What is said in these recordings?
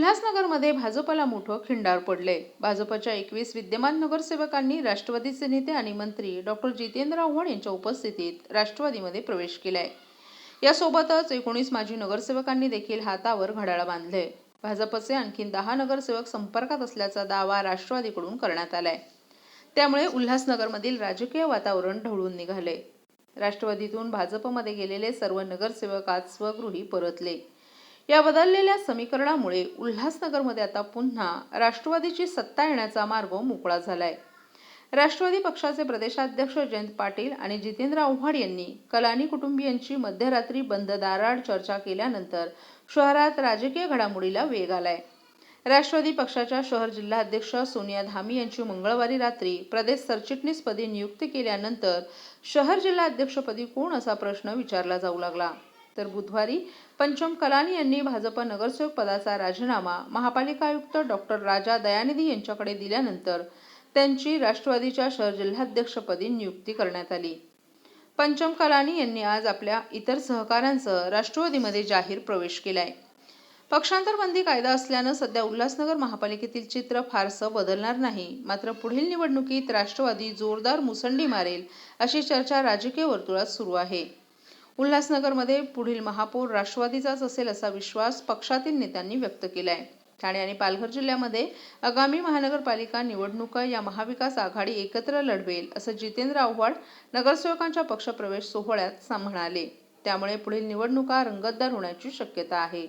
उल्हासनगरमध्ये भाजपला मोठं खिंडार पडले। भाजपच्या 21 विद्यमान नगरसेवकांनी राष्ट्रवादीचे नेते आणि मंत्री डॉक्टर जितेंद्र आव्हाड यांच्या उपस्थितीत राष्ट्रवादीमध्ये प्रवेश केलाय। यासोबतच 19 माजी नगरसेवकांनी देखील हातावर घड्याळ बांधले। भाजपचे आणखी 10 नगरसेवक संपर्कात असल्याचा दावा राष्ट्रवादीकडून करण्यात आलाय। त्यामुळे उल्हासनगरमधील राजकीय वातावरण ढवळून निघाले। राष्ट्रवादीतून भाजपमध्ये गेलेले सर्व नगरसेवक आज स्वगृही परतले। या बदललेल्या समीकरणामुळे उल्हासनगरमध्ये आता पुन्हा राष्ट्रवादीची सत्ता येण्याचा मार्ग मोकळा झालाय। राष्ट्रवादी पक्षाचे प्रदेशाध्यक्ष जयंत पाटील आणि जितेंद्र आव्हाड यांनी कलानी कुटुंबियांची मध्यरात्री बंद दाराआड चर्चा केल्यानंतर शहरात राजकीय घडामोडीला वेग आलाय। राष्ट्रवादी पक्षाच्या शहर जिल्हाध्यक्ष सोनिया धामी यांची मंगळवारी रात्री प्रदेश सरचिटणीसपदी नियुक्ती केल्यानंतर शहर जिल्हाध्यक्षपदी कोण असा प्रश्न विचारला जाऊ लागला। तर बुधवारी पंचम कलानी यांनी भाजप नगरसेवक पदाचा राजीनामा महापालिका आयुक्त डॉक्टर राजा दयानिधी यांच्याकडे दिल्यानंतर त्यांची राष्ट्रवादीच्या शहर जिल्हाध्यक्षपदी नियुक्ती करण्यात आली। पंचम कलानी यांनी आज आपल्या इतर सहकाऱ्यांसह राष्ट्रवादीमध्ये जाहीर प्रवेश केलाय। पक्षांतर बंदी कायदा असल्यानं सध्या उल्हासनगर महापालिकेतील चित्र फारसं बदलणार नाही। मात्र पुढील निवडणुकीत राष्ट्रवादी जोरदार मुसंडी मारेल अशी चर्चा राजकीय वर्तुळात सुरू आहे। उल्हासनगरमध्ये पुढील महापौर राष्ट्रवादीचाच असेल असा विश्वास पक्षातील नेत्यांनी व्यक्त केलाय। ठाणे आणि पालघर जिल्ह्यामध्ये आगामी महानगरपालिका निवडणुका या महाविकास आघाडी एकत्र लढवेल असं जितेंद्र आव्हाड नगरसेवकांच्या पक्षप्रवेश सोहळ्यात म्हणाले। त्यामुळे पुढील निवडणुका रंगतदार होण्याची शक्यता आहे।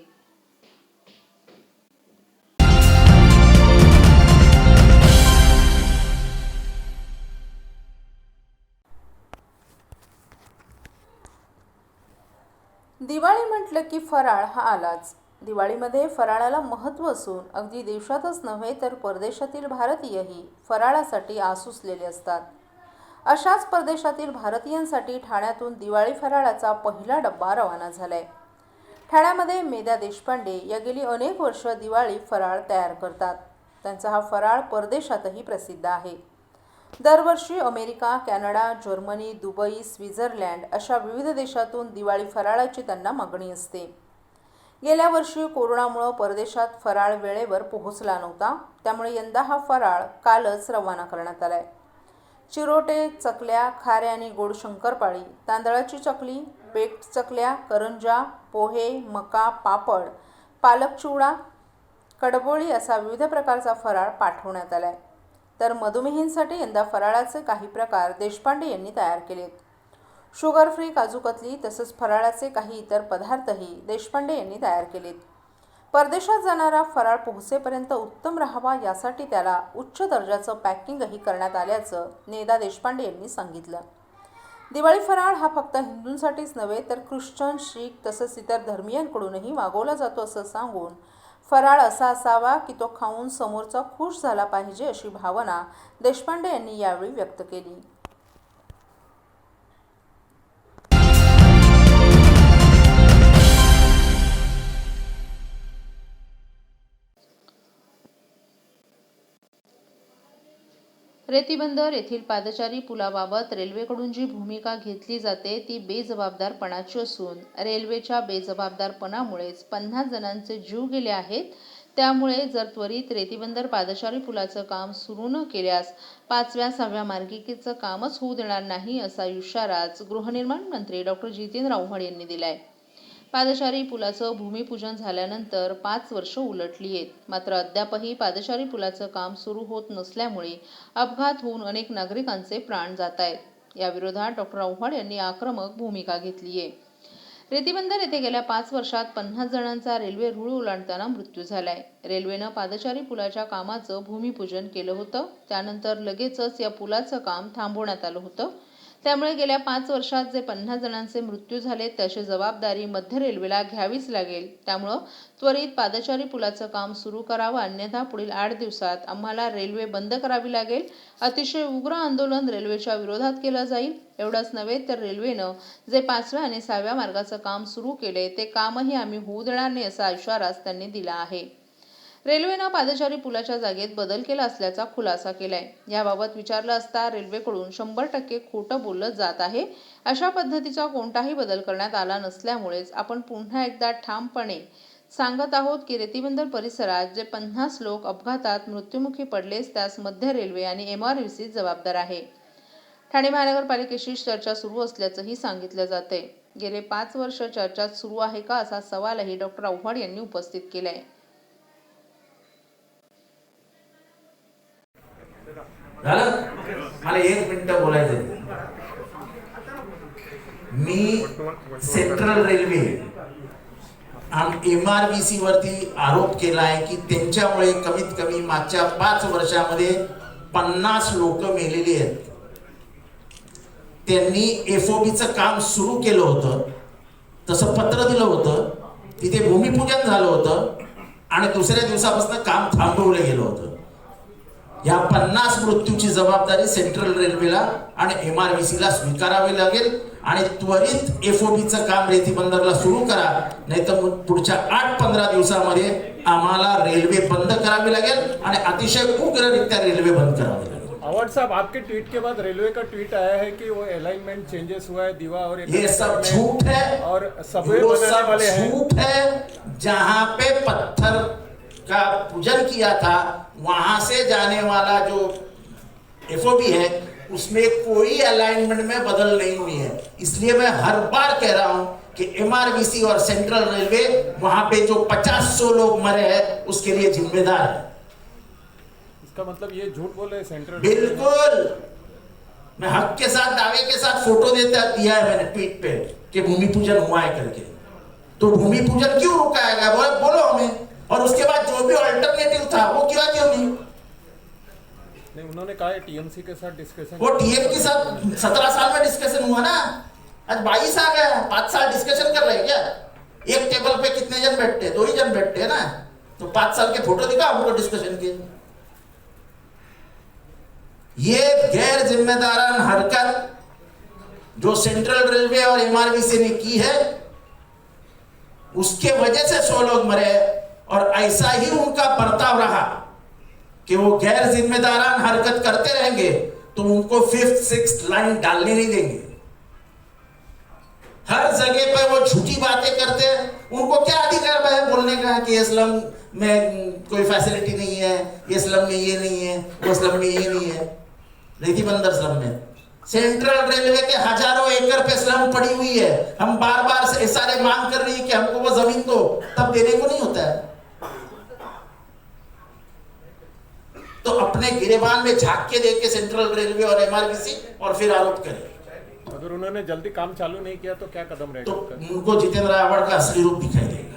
दिवाळी म्हटलं की फराळ हा आलाच। दिवाळीमध्ये फराळाला महत्त्व असून अगदी देशातच नव्हे तर परदेशातील भारतीयही फराळासाठी आसुसलेले असतात। अशाच परदेशातील भारतीयांसाठी ठाण्यातून दिवाळी फराळाचा पहिला डब्बा रवाना झालाय। ठाण्यामध्ये मेधा देशपांडे या गेली अनेक वर्ष दिवाळी फराळ तयार करतात। त्यांचा हा फराळ परदेशातही प्रसिद्ध आहे। दरवर्षी America, Canada, Germany, Dubai, Switzerland अशा विविध देशातून दिवाळी फराळाची त्यांना मागणी असते। गेल्या वर्षी कोरोनामुळे परदेशात फराळ वेळेवर पोहोचला नव्हता, त्यामुळे यंदा हा फराळ कालच रवाना करण्यात आलाय। चिरोटे, चकल्या, खारे आणि गोड शंकरपाळी, तांदळाची चकली, बेक्ड चकल्या, करंजा, पोहे, मका, पापड, पालक चिवडा, कडबोळी असा विविध प्रकारचा फराळ पाठवण्यात आलाय। तर मधुमेहींसाठी यंदा फराळाचे काही प्रकार देशपांडे यांनी तयार केलेत। शुगर फ्री काजू कतली तसंच फराळाचे काही इतर पदार्थही देशपांडे यांनी तयार केलेत। परदेशात जाणारा फराळ पोहोचेपर्यंत उत्तम राहावा यासाठी त्याला उच्च दर्जाचं पॅकिंगही करण्यात आल्याचं नेदा देशपांडे यांनी सांगितलं। दिवाळी फराळ हा फक्त हिंदूंसाठीच नव्हे तर ख्रिश्चन, शीख तसंच इतर धर्मीयांकडूनही मागवला जातो असं सांगून फराळ असा असावा की तो खाऊन समोरचा खुश झाला पाहिजे अशी भावना देशपांडे यांनी यावेळी व्यक्त केली। रेतीबंदर येथील पादचारी पुलाबाबत रेल्वेकडून जी भूमिका घेतली जाते ती बेजबाबदारपणाची असून रेल्वेच्या बेजबाबदारपणामुळेच 50 जणांचे जीव गेले आहेत। त्यामुळे जर त्वरित रेतीबंदर पादचारी पुलाचं काम सुरू न केल्यास 5व्या 6व्या मार्गिकेचं कामच होऊ देणार नाही असा इशाराच गृहनिर्माण मंत्री डॉक्टर जितेंद्र आव्हाड यांनी दिलाय। पादचारी पुलाचं भूमिपूजन झाल्यानंतर 5 वर्ष उलटली आहेत, मात्र अद्यापही पादचारी पुलाचं काम सुरू होत नसल्यामुळे अपघात होऊन अनेक नागरिकांचे प्राण जात आहेत। या विरोधात डॉक्टर आव्हाड यांनी आक्रमक भूमिका घेतली आहे। रेतीबंदर येथे गेल्या 5 वर्षात 50 जणांचा रेल्वे रुळ ओलांडताना मृत्यू झालाय। रेल्वेनं पादचारी पुलाच्या कामाचं भूमिपूजन केलं होतं, त्यानंतर लगेचच या पुलाचं काम थांबवण्यात आलं होतं। त्यामुळे गेल्या 5 वर्षात जे 50 जणांचे मृत्यू झाले त्याची जबाबदारी मध्य रेल्वेला घ्यावीच लागेल। त्यामुळे त्वरित पादचारी पुलाचं काम सुरू करावं, अन्यथा पुढील 8 दिवसात आम्हाला रेल्वे बंद करावी लागेल। अतिशय उग्र आंदोलन रेल्वेच्या विरोधात केलं जाईल। एवढंच नव्हे तर रेल्वेनं जे 5व्या आणि 6व्या मार्गाचं काम सुरू केले ते कामही आम्ही होऊ देणार नाही असा इशाराच त्यांनी दिला आहे। रेल्वेनं पादचारी पुलाच्या जागेत बदल केला असल्याचा खुलासा केलाय। याबाबत विचारलं असता रेल्वेकडून 100% खोटं बोललं जात आहे। अशा पद्धतीचा कोणताही बदल करण्यात आला नसल्यामुळेच आपण पुन्हा एकदा ठामपणे सांगत आहोत की रेतीबंदर परिसरात जे 50 लोक अपघातात मृत्युमुखी पडलेस त्यास मध्य रेल्वे आणि MRVC जबाबदार आहे. ठाणे महानगरपालिकेशी चर्चा सुरू असल्याचंही सांगितलं जातंय. गेले 5 वर्ष चर्चा सुरू आहे का असा सवालही डॉक्टर आव्हाड यांनी उपस्थित केलाय. मला 1 मिनिट बोलायचं. मी सेंट्रल रेल्वे आणि MRVC वरती आरोप केला आहे की त्यांच्यामुळे कमीत कमी मागच्या 5 वर्षामध्ये 50 लोक मेलेली आहेत. त्यांनी FOBचं काम सुरू केलं होतं, तसं पत्र दिलं होतं, तिथे भूमिपूजन झालं होतं आणि दुसऱ्या दिवसापासून काम थांबवलं गेलं होतं. या 50 मृत्यूची जबाबदारी सेंट्रल रेल्वेला आणि MRVCला स्वीकारावी लागेल आणि त्वरित FOBचं काम रेतीबंदरला सुरू करा, नाहीतर पुढच्या 8-15 दिवसामध्ये आम्हाला रेल्वे बंद करावी लागेल आणि अतिशय उग्ररित्या रेल्वे बंद करावी लागेल. आव्हाड साहब, आपके ट्वीट के बाद रेलवे का ट्वीट आया है कि वो अलाइनमेंट चेंजेस हुआ है दीवा और ये सब झूठ है और सबवे बनाने वाले हैं. झूठ है. जहां पे पत्थर का पूजन किया था वहां से जाने वाला जो FOB है उसमें कोई अलाइनमेंट में बदल नहीं हुई है. इसलिए मैं हर बार कह रहा हूं कि MRVC और सेंट्रल रेलवे वहां पे जो 50-100 लोग मरे हैं उसके लिए जिम्मेदार है. इसका मतलब ये झूठ बोल रहे सेंट्रल? बिल्कुल. मैं हक के साथ दावे के साथ फोटो दिया है मैंने ट्वीट पे कि भूमि पूजन हुआ है करके. तो भूमि पूजन क्यों रुकाया गया बोलो हमें, और उसके बाद जो भी अल्टरनेटिव था वो क्यों नहीं? उन्होंने कहा TMC के साथ डिस्कशन. वो TMC के साथ 17 साल में डिस्कशन हुआ ना, आज 22 आ गया. 5 साल डिस्कशन कर रहे हैं क्या? एक टेबल पे कितने जन बैठते हैं? 2 ही जन बैठते हैं ना. तो 5 साल के फोटो दिखा हमको डिस्कशन के. ये गैर जिम्मेदारान हरकत जो सेंट्रल रेलवे और MRVC ने की है उसके वजह से 100 लोग मरे और ऐसा ही उनका बर्ताव रहा कि वो गैर जिम्मेदारान हरकत करते रहेंगे तो उनको 5th 6th लाइन डालने नहीं देंगे. हर जगह पर वो झूठी बातें करते हैं. उनको क्या अधिकार है बोलने का कि ये स्लम में कोई फैसिलिटी नहीं है, ये स्लम में ये नहीं है, वो स्लम में ये नहीं है. रेतीबंदर स्लम में सेंट्रल रेलवे के हजारों एकड़ पे स्लम पड़ी हुई है. हम बार-बार से सारे मांग कर रही है कि हमको वो जमीन दो, तब देने को नहीं होता है. तो अपने गिरेबान में झांक के देखे सेंट्रल रेलवे और MRVC और फिर आरोप करें. अगर उन्होंने जल्दी काम चालू नहीं किया तो क्या कदम रहेगा? तो उनको जितेंद्र आव्हाड का असली रूप दिखाई देगा.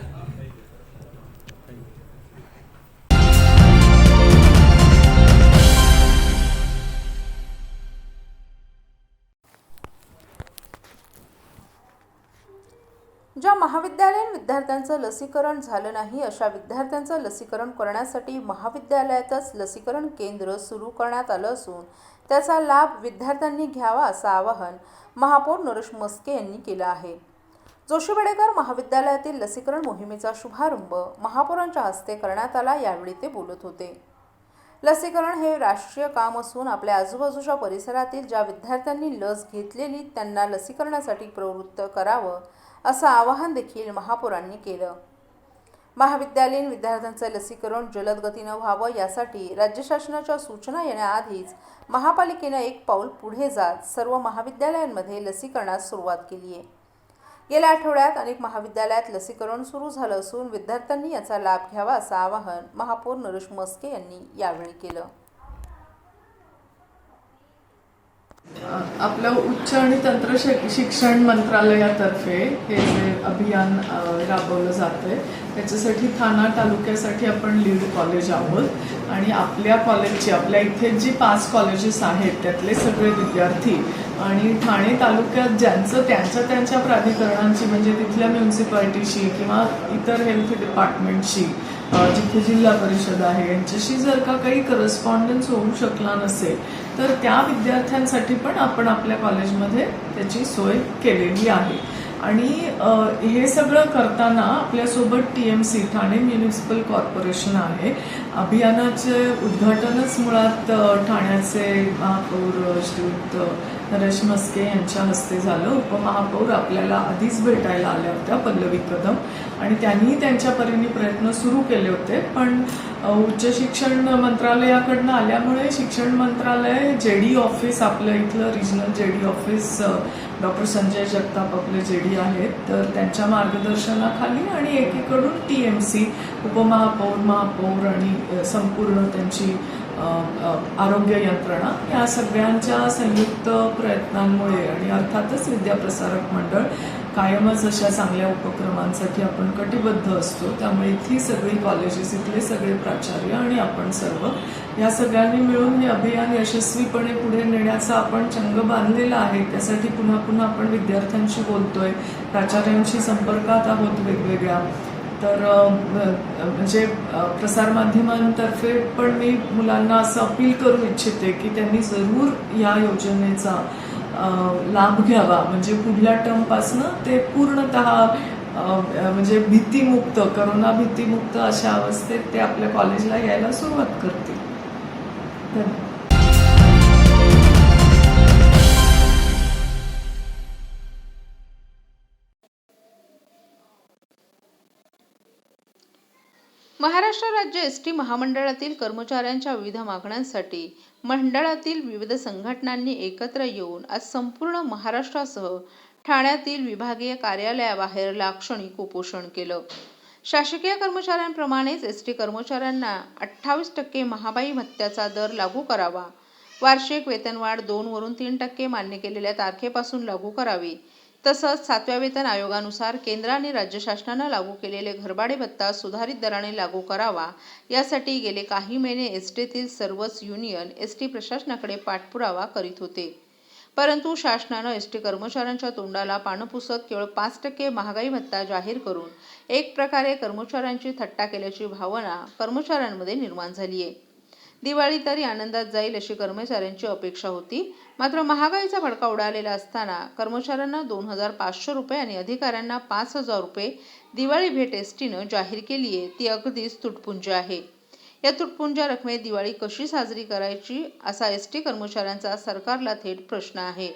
ज्या महाविद्यालयीन विद्यार्थ्यांचं लसीकरण झालं नाही अशा विद्यार्थ्यांचं लसीकरण करण्यासाठी महाविद्यालयातच लसीकरण केंद्र सुरू करण्यात आलं असून त्याचा लाभ विद्यार्थ्यांनी घ्यावा असं आवाहन महापौर नरेश मस्के यांनी केलं आहे. जोशीबडेकर महाविद्यालयातील लसीकरण मोहिमेचा शुभारंभ महापौरांच्या हस्ते करण्यात आला. यावेळी ते बोलत होते. लसीकरण हे राष्ट्रीय काम असून आपल्या आजूबाजूच्या परिसरातील ज्या विद्यार्थ्यांनी लस घेतलेली त्यांना लसीकरणासाठी प्रवृत्त करावं असं आवाहन देखील महापौरांनी केलं. महाविद्यालयीन विद्यार्थ्यांचं लसीकरण जलद गतीनं व्हावं यासाठी राज्य शासनाच्या सूचना येण्याआधीच महापालिकेनं एक पाऊल पुढे जात सर्व महाविद्यालयांमध्ये लसीकरणास सुरुवात केली आहे. गेल्या आठवड्यात अनेक महाविद्यालयात लसीकरण सुरू झालं असून विद्यार्थ्यांनी याचा लाभ घ्यावा असं आवाहन महापौर नरेश मस्के यांनी यावेळी केलं. आपलं उच्च आणि तंत्र शिक्षण मंत्रालयातर्फे हे जे अभियान राबवलं जातंय त्याच्यासाठी ठाणा तालुक्यासाठी आपण लीड कॉलेज आहोत आणि आपल्या कॉलेजची आपल्या इथे जी 5 कॉलेजेस आहेत त्यातले सगळे विद्यार्थी आणि ठाणे तालुक्यात ज्यांचं त्यांच्या प्राधिकरणांची म्हणजे तिथल्या म्युन्सिपाल्टीशी किंवा इतर हेल्थ डिपार्टमेंटशी जिथे जिल्हा परिषद आहे यांच्याशी जर का काही करस्पॉन्डन्स होऊ शकला नसेल तर त्या विद्यार्थ्यांसाठी पण आपण आपल्या कॉलेजमध्ये त्याची सोय केलेली आहे. आणि हे सगळं करताना आपल्यासोबत TMC ठाणे म्युनिसिपल कॉर्पोरेशन आहे. अभियानाचे उद्घाटनच मुळात ठाण्याचे महापौर श्रीयुत नरेश म्हस्के यांच्या हस्ते झालं. उपमहापौर आपल्याला आधीच भेटायला आल्या होत्या, पल्लवी कदम, आणि त्यांनी त्यांच्या परीने प्रयत्न सुरू केले होते. पण उच्च शिक्षण मंत्रालयाकडनं आल्यामुळे शिक्षण मंत्रालय JD ऑफिस, आपलं इथलं regional JD office, doctor Sanjay Jagtap आपले JD आहेत, तर त्यांच्या मार्गदर्शनाखाली आणि एकीकडून TMC, उपमहापौर, महापौर आणि संपूर्ण त्यांची आरोग्य यंत्रणा, या सगळ्यांच्या संयुक्त प्रयत्नांमुळे आणि अर्थातच विद्याप्रसारक मंडळ कायमच अशा चांगल्या उपक्रमांसाठी आपण कटिबद्ध असतो. त्यामुळे इथली सगळी कॉलेजेस, इथले सगळे प्राचार्य आणि आपण सर्व या सगळ्यांनी मिळून हे अभियान यशस्वीपणे पुढे नेण्याचा आपण चंग बांधलेला आहे. त्यासाठी पुन्हा पुन्हा आपण विद्यार्थ्यांशी बोलतोय, प्राचार्यांशी संपर्कात आहोत वेगवेगळ्या. तर म्हणजे प्रसारमाध्यमांतर्फे पण मी मुलांना असं अपील करू इच्छिते की त्यांनी जरूर या योजनेचा लाभ घ्यावा. म्हणजे पुढल्या टर्मपासनं ते पूर्णतः म्हणजे भीतीमुक्त, करोना भीतीमुक्त अशा अवस्थेत ते आपल्या कॉलेजला यायला सुरुवात करतील. धन्यवाद. महाराष्ट्र राज्य ST महामंडळातील कर्मचाऱ्यांच्या विविध मागण्यांसाठी मंडळातील विविध संघटनांनी एकत्र येऊन आज संपूर्ण महाराष्ट्रासह ठाण्यातील विभागीय कार्यालयाबाहेर लाक्षणिक उपोषण केलं. शासकीय कर्मचाऱ्यांप्रमाणेच ST कर्मचाऱ्यांना 28% महाबाई भत्त्याचा दर लागू करावा, वार्षिक वेतनवाढ 2 वरून 3% मान्य केलेल्या तारखेपासून लागू करावी, तसंच 7व्या वेतन आयोगानुसार केंद्र आणि राज्य शासनानं लागू केलेले घरभाडे भत्ता सुधारित दराने लागू करावा, यासाठी गेले काही महिने STतील सर्वच युनियन ST प्रशासनाकडे पाठपुरावा करीत होते. परंतु शासनानं ST कर्मचाऱ्यांच्या तोंडाला पानं पुसत केवळ 5% महागाई भत्ता जाहीर करून एक प्रकारे कर्मचाऱ्यांची थट्टा केल्याची भावना कर्मचाऱ्यांमध्ये निर्माण झाली आहे. दिवाळी तरी आनंदात जाईल अशी कर्मचाऱ्यांची अपेक्षा होती. मात्र महागाईचा भडका उडालेला असताना कर्मचाऱ्यांना 2,500 रुपये आणि अधिकाऱ्यांना 5,000 रुपये दिवाळी भेट STनं जाहीर केली आहे, ती अगदीच तुटपुंजी आहे. या तुटपुंज्या रकमेत दिवाळी कशी साजरी करायची असा ST कर्मचाऱ्यांचा सरकारला थेट प्रश्न आहे.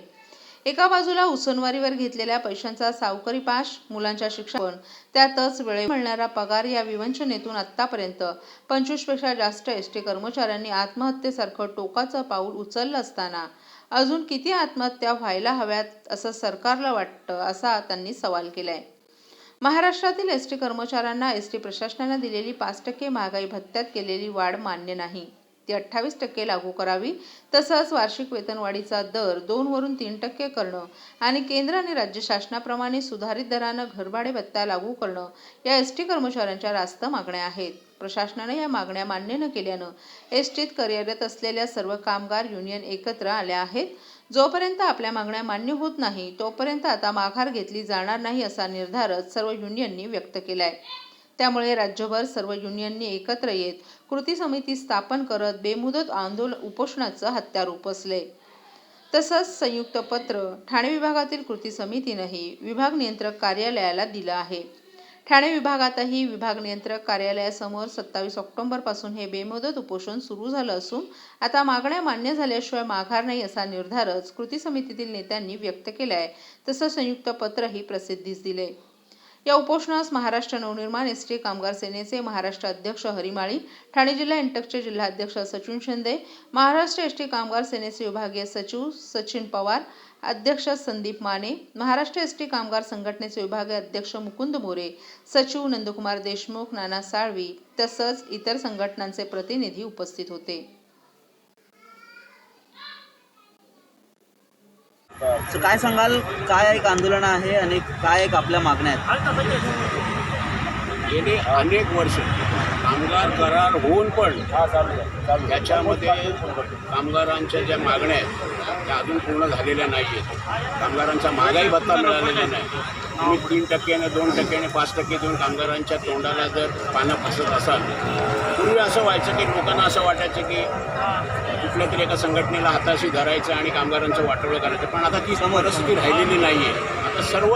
एका बाजूला उसनवारीवर घेतलेल्या पैशांचा सावकारी पाश, मुलांच्या शिक्षण, त्यातच वेळेवर मिळणारा पगार या विवंचनेतून आतापर्यंत 25 पेक्षा जास्त ST कर्मचाऱ्यांनी आत्महत्येसारखं टोकाचं पाऊल उचललं असताना अजून किती आत्महत्या व्हायला हव्यात असं सरकारला वाटतं, असा त्यांनी सवाल केलाय. महाराष्ट्रातील ST कर्मचाऱ्यांना ST प्रशासनाने दिलेली 5% महागाई भत्त्यात केलेली वाढ मान्य नाही, ती 28% लागू करावी. तसंच वार्षिक वेतनवाढीचा दर 2 वरून 3% करणं आणि केंद्र आणि राज्य शासनाप्रमाणे सुधारित दरानं घरभाडे भत्ता लागू करणं या ST कर्मचाऱ्यांच्या रास्त मागण्या आहेत. प्रशासनाने या मागण्या मान्य न केल्यानं STत कार्यरत असलेल्या सर्व कामगार युनियन एकत्र आल्या आहेत. जोपर्यंत आपल्या मागण्या मान्य होत नाही तोपर्यंत आता माघार घेतली जाणार नाही असा निर्धारच सर्व युनियननी व्यक्त केलाय. त्यामुळे राज्यभर सर्व युनियननी एकत्र येत कृती समिती स्थापन करत बेमुदत उपोषणाचं हत्यार उपसले. तसंच संयुक्त पत्र ठाणे विभागातील कृती समितीनंही विभाग नियंत्रक कार्यालयाला दिलं आहे. ठाणे विभागातही विभाग नियंत्रक कार्यालयासमोर 27 ऑक्टोबरपासून हे बेमुदत उपोषण सुरू झालं असून आता मागण्या मान्य झाल्याशिवाय माघार नाही असा निर्धारच कृती समितीतील नेत्यांनी व्यक्त केलाय. तसंच संयुक्त पत्रही प्रसिद्धीस दिले. या उपोषणास महाराष्ट्र नवनिर्माण ST कामगार सेनेचे महाराष्ट्र अध्यक्ष हरिमाळी, ठाणे जिल्हा इंटकचे जिल्हाध्यक्ष सचिन शिंदे, महाराष्ट्र ST कामगार सेनेचे विभागीय सचिव सचिन पवार, अध्यक्ष संदीप माने, महाराष्ट्र ST कामगार संघटनेचे विभागीय अध्यक्ष मुकुंद मोरे, सचिव नंदकुमार देशमुख, नाना साळवी तसंच इतर संघटनांचे प्रतिनिधी उपस्थित होते. काय सांगाल, काय एक आंदोलन आहे आणि काय एक आपल्या मागण्या आहेत? गेली अनेक वर्ष कामगार करार होऊन पण त्याच्यामध्ये कामगारांच्या ज्या मागण्या आहेत त्या अजून पूर्ण झालेल्या नाही आहेत. कामगारांचा महागाई भत्ता मिळालेला नाही. तुम्ही 3%, 2%, 5% देऊन कामगारांच्या तोंडाला जर पानं फसत असाल, पूर्वी असं व्हायचं की लोकांना असं वाटायचं की कुठल्या तरी एका संघटनेला हाताशी धरायचं आणि कामगारांचं वाटोळं करायचं. पण आता ती परिस्थिती राहिलेली नाही आहे. आता सर्व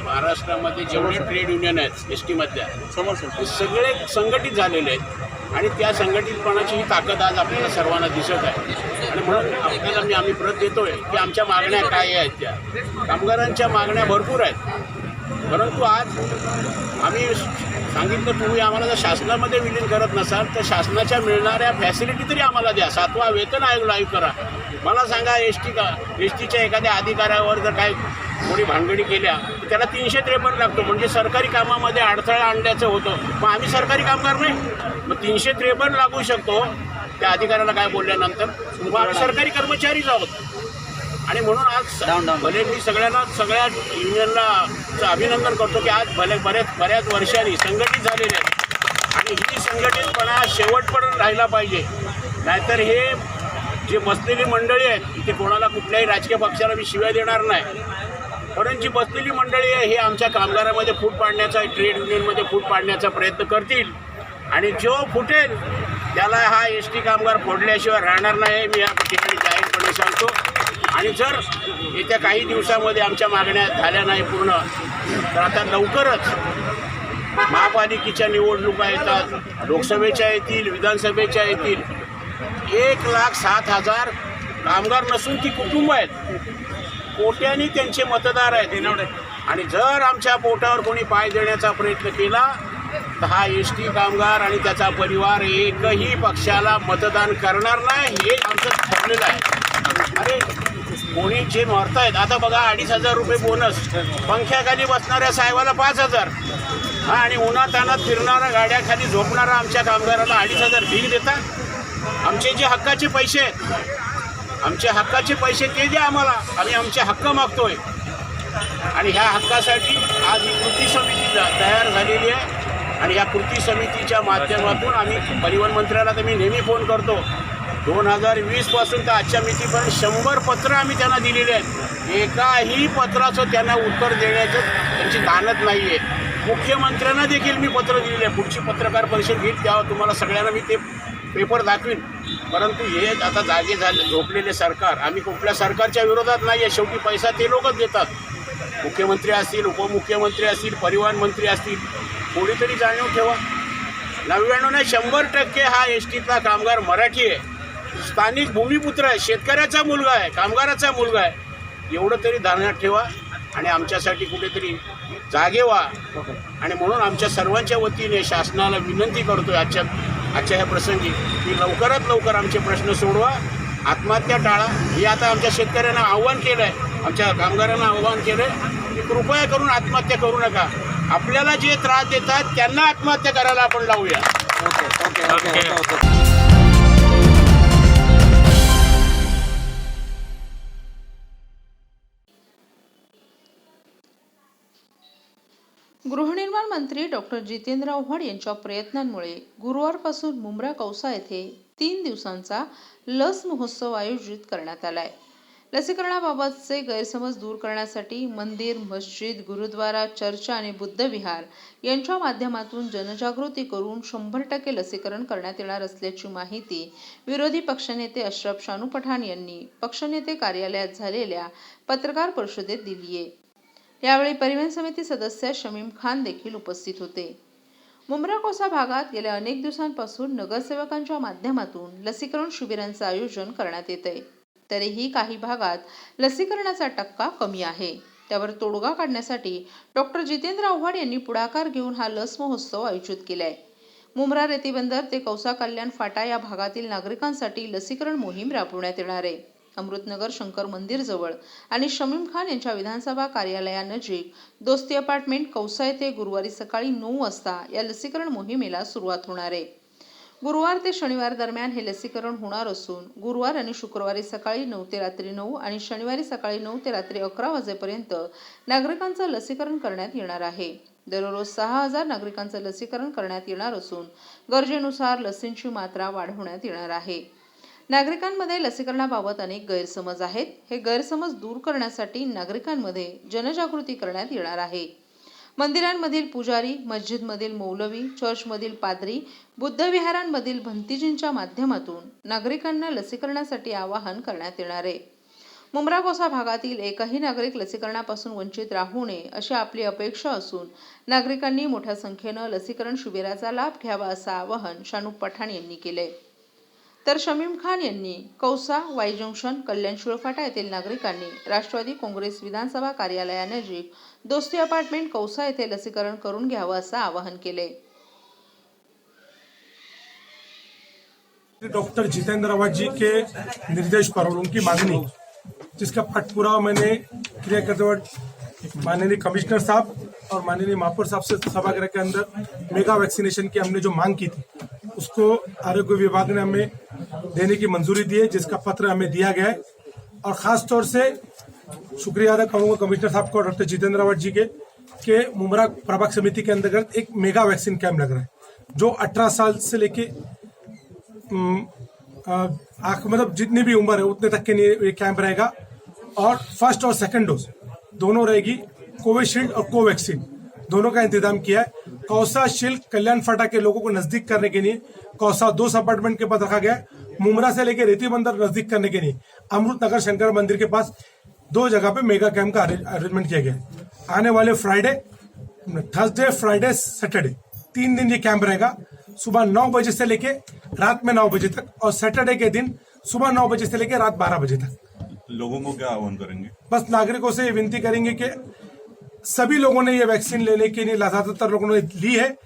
महाराष्ट्रामध्ये जेवढे ट्रेड युनियन आहेत STमधल्या ते सगळे संघटित झालेले आहेत आणि त्या संघटितपणाची ही ताकद आज आपल्याला सर्वांना दिसत आहे. आणि म्हणून आपल्याला आम्ही परत देतोय की आमच्या मागण्या काय आहेत त्या. कामगारांच्या मागण्या भरपूर आहेत, परंतु आज आम्ही सांगितलं तुम्ही आम्हाला जर शासनामध्ये विलीन करत नसाल तर शासनाच्या मिळणाऱ्या फॅसिलिटी तरी आम्हाला द्या. 7वा वेतन आयोग लागू करा. मला सांगा एस टीच्या एखाद्या अधिकाऱ्यावर जर काय कोणी भानगडी केल्या तर त्याला 353 लागतो, म्हणजे सरकारी कामामध्ये अडथळा आणल्याचं होतं. मग आम्ही सरकारी कामगार नाही, मग 353 लागू शकतो त्या अधिकाऱ्याला काय बोलल्यानंतर. मग आम्ही सरकारी कर्मचारीच आहोत. आणि म्हणून आज भले मी सगळ्या युनियनला अभिनंदन करतो की आज बऱ्याच वर्षांनी संघटित झालेले आहेत आणि ही संघटितपणा शेवटपर्यंत राहिला पाहिजे. नाहीतर हे जे बसलेली मंडळी आहेत, इथे कोणाला कुठल्याही राजकीय पक्षाला मी शिव्या देणार नाही, परंतु जी बसलेली मंडळी आहे हे आमच्या कामगारामध्ये फूट पाडण्याचा, ट्रेड युनियनमध्ये फूट पाडण्याचा प्रयत्न करतील आणि जो फुटेल त्याला हा टी कामगार फोडल्याशिवाय राहणार नाही, मी या ठिकाणी जाहीरपणे सांगतो. आणि जर येत्या काही दिवसामध्ये आमच्या मागण्या झाल्या नाही पूर्ण तर आता लवकरच महापालिकेच्या निवडणुका येतात, लोकसभेच्या येतील, विधानसभेच्या येतील. 1,07,000 कामगार नसून ती कुटुंब आहेत, कोट्यानी त्यांचे मतदार आहेत. आणि जर आमच्या पोटावर कोणी पाय देण्याचा प्रयत्न केला तर हा टी कामगार आणि त्याचा परिवार एकही पक्षाला मतदान करणार नाही, हे आमचं ठरलेलं आहे. अरे कोणी जे मरतायत आता बघा, 2,500 रुपये बोनस, पंख्याखाली बसणाऱ्या साहेबाला 5,000 आणि उन्हातानात फिरणाऱ्या गाड्याखाली झोपणारा आमच्या कामगाराला 2,500 भीक देतात. आमचे जे हक्काचे पैसे आहेत, आमचे हक्काचे पैसे ते द्या आम्हाला, आम्ही आमचे हक्क मागतोय. आणि ह्या हक्कासाठी आज ही कृती समिती तयार झालेली आहे आणि या कृती समितीच्या माध्यमातून आम्ही परिवहन मंत्र्याला तर मी नेहमी फोन करतो, 2020 पासून तर आजच्या मितीपर्यंत 100 पत्र आम्ही त्यांना दिलेली आहेत. एकाही पत्राचं त्यांना उत्तर देण्याचं त्यांची दानत नाही आहे. मुख्यमंत्र्यांना देखील मी पत्र दिलेले आहे. पुढची पत्रकार परिषद घेईल तेव्हा तुम्हाला सगळ्यांना मी ते पेपर दाखवीन. परंतु हे आता जागे झाले झोपलेले सरकार, आम्ही कुठल्या सरकारच्या विरोधात नाही आहे, शेवटी पैसा ते लोकच देतात. मुख्यमंत्री असतील, उपमुख्यमंत्री असतील, परिवहन मंत्री असतील, कोणीतरी जाणीव ठेवा. 99 नाही 100% हा टीतला कामगार मराठी आहे, स्थानिक भूमिपुत्र आहे, शेतकऱ्याचा मुलगा आहे, कामगाराचा मुलगा आहे. एवढं तरी ध्यानात ठेवा आणि आमच्यासाठी कुठेतरी जागे व्हा. आणि म्हणून आमच्या सर्वांच्या वतीने शासनाला विनंती करतोय आजच्या ह्या प्रसंगी की लवकरात लवकर आमचे प्रश्न सोडवा, आत्महत्या टाळा. हे आता आमच्या शेतकऱ्यांना आव्हान केलं आहे, आमच्या कामगारांना आव्हान केलं आहे की कृपया करून आत्महत्या करू नका. आपल्याला जे त्रास देतात त्यांना आत्महत्या करायला आपण लावूया. गृहनिर्माण मंत्री डॉक्टर जितेंद्र आव्हाड यांच्या प्रयत्नांमुळे गुरुवारपासून मुंब्रा कौसा येथे 3 दिवसांचा लस महोत्सव आयोजित करण्यात आलाय. लसीकरणाबाबतचे गैरसमज दूर करण्यासाठी मंदिर, मस्जिद, गुरुद्वारा, चर्च आणि बुद्ध विहार यांच्या माध्यमातून जनजागृती करून 100% लसीकरण करण्यात येणार असल्याची माहिती विरोधी पक्षनेते अशरफ शानू पठाण यांनी पक्षनेते कार्यालयात झालेल्या पत्रकार परिषदेत दिली आहे. यावेळी परिवहन समिती सदस्य शमीम खान देखील उपस्थित होते. मुंब्रा कौसा भागात गेल्या अनेक दिवसांपासून नगरसेवकांच्या माध्यमातून लसीकरण शिबिरांचे आयोजन करण्यात येत आहे. तरीही काही भागात लसीकरणाचा टक्का कमी आहे. त्यावर तोडगा काढण्यासाठी डॉक्टर जितेंद्र आव्हाड यांनी पुढाकार घेऊन हा लस महोत्सव आयोजित केलाय. मुंब्रा रेतीबंदर ते कौसा कल्याण फाटा या भागातील नागरिकांसाठी लसीकरण मोहीम राबवण्यात येणार आहे. अमृतनगर शंकर मंदिर जवळ आणि शमीम खान यांच्या विधानसभा कार्यालयानजीक दोस्ती अपार्टमेंट कौसा येथे गुरुवारी सकाळी 9 वाजता या लसीकरण मोहिमेला सुरुवात होणार आहे. गुरुवार ते शनिवार दरम्यान हे लसीकरण होणार असून गुरुवार आणि शुक्रवारी सकाळी 9 ते रात्री 9 आणि शनिवारी सकाळी 9 ते रात्री 11 वाजेपर्यंत नागरिकांचं लसीकरण करण्यात येणार आहे. दररोज 6,000 नागरिकांचं लसीकरण करण्यात येणार असून गरजेनुसार लसींची मात्रा वाढवण्यात येणार आहे. नागरिकांमध्ये लसीकरणाबाबत अनेक गैरसमज आहेत. हे गैरसमज दूर करण्यासाठी नागरिकांमध्ये जनजागृती करण्यात येणार आहे. मंदिरांमधील पुजारी, मस्जिदमधील मौलवी, चर्चमधील पाद्री, बुद्ध विहारांमधील भंतीजींच्या माध्यमातून नागरिकांना लसीकरणासाठी आवाहन करण्यात येणार आहे. मुंब्रा कौसा भागातील एकही नागरिक लसीकरणापासून वंचित राहू नये अशी आपली अपेक्षा असून नागरिकांनी मोठ्या संख्येनं लसीकरण शिबिराचा लाभ घ्यावा असं आवाहन शानू पठाण यांनी केले. तर शमीम खान यांनी कौसा, वाई जंक्शन, कल्याण शिळफाटा येथील नागरिकांनी राष्ट्रवादी काँग्रेस विधानसभा कार्यालयानजीक दोस्ती अपार्टमेंट कौसा येथे लसीकरण करून घ्यावं असं आवाहन केले। डॉक्टर जितेंद्र अवाड जी के निर्देश पर और उनकी मांगनी, जिसका पाठपुरावा मैंने क्रिया करते वक्त माननीय कमिश्नर साहब और माननीय महापौर साहब से सभागृह के अंदर मेगा वैक्सीनेशन की हमने जो मांग की थी उसको आरोग्य विभाग ने हमें देने की मंजूरी दी है, जिसका पत्र हमें दिया गया है। और खास तौर से शुक्रिया अदा करूंगा कमिश्नर साहब को, डॉक्टर जितेंद्र अवाड जी के मुमरा प्रभाग समिति के अंतर्गत एक मेगा वैक्सीन कैंप लग रहा है, जो 18 साल से लेके मतलब जितनी भी उम्र है उतने तक के लिए ये कैंप रहेगा। और फर्स्ट और सेकंड डोज दोनों रहेगी। कोविशील्ड और कोवैक्सीन दोनों का इंतजाम किया है। कौसा शिल्क कल्याण फाटा के लोगों को नजदीक करने के लिए कौसा 2 अपार्टमेंट के पास रखा गया है। मुमरा से लेकर रेती बंदर नजदीक करने के लिए अमृत नगर शंकर मंदिर के पास 2 जगह पे मेगा कैंप का अरेंजमेंट किया गया है। आने वाले फ्राइडे, थर्सडे, फ्राइडे, सैटरडे 3 दिन ये कैंप रहेगा, सुबह 9 बजे से लेके रात में 9 बजे तक, और सैटरडे के दिन सुबह 9 बजे से लेकर रात 12 बजे तक। लोगों को क्या आह्वान करेंगे? बस नागरिकों से ये विनती करेंगे कि सभी लोगों ने ये वैक्सीन लेने के लिए, ज्यादातर लोगों ने ली है।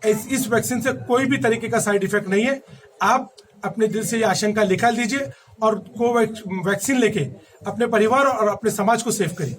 इस वैक्सीन से कोई भी तरीके का साइड इफेक्ट नहीं है। आप अपने दिल से ये आशंका निकाल दीजिए और वैक्सीन लेके अपने परिवार और अपने समाज को सेव करिए।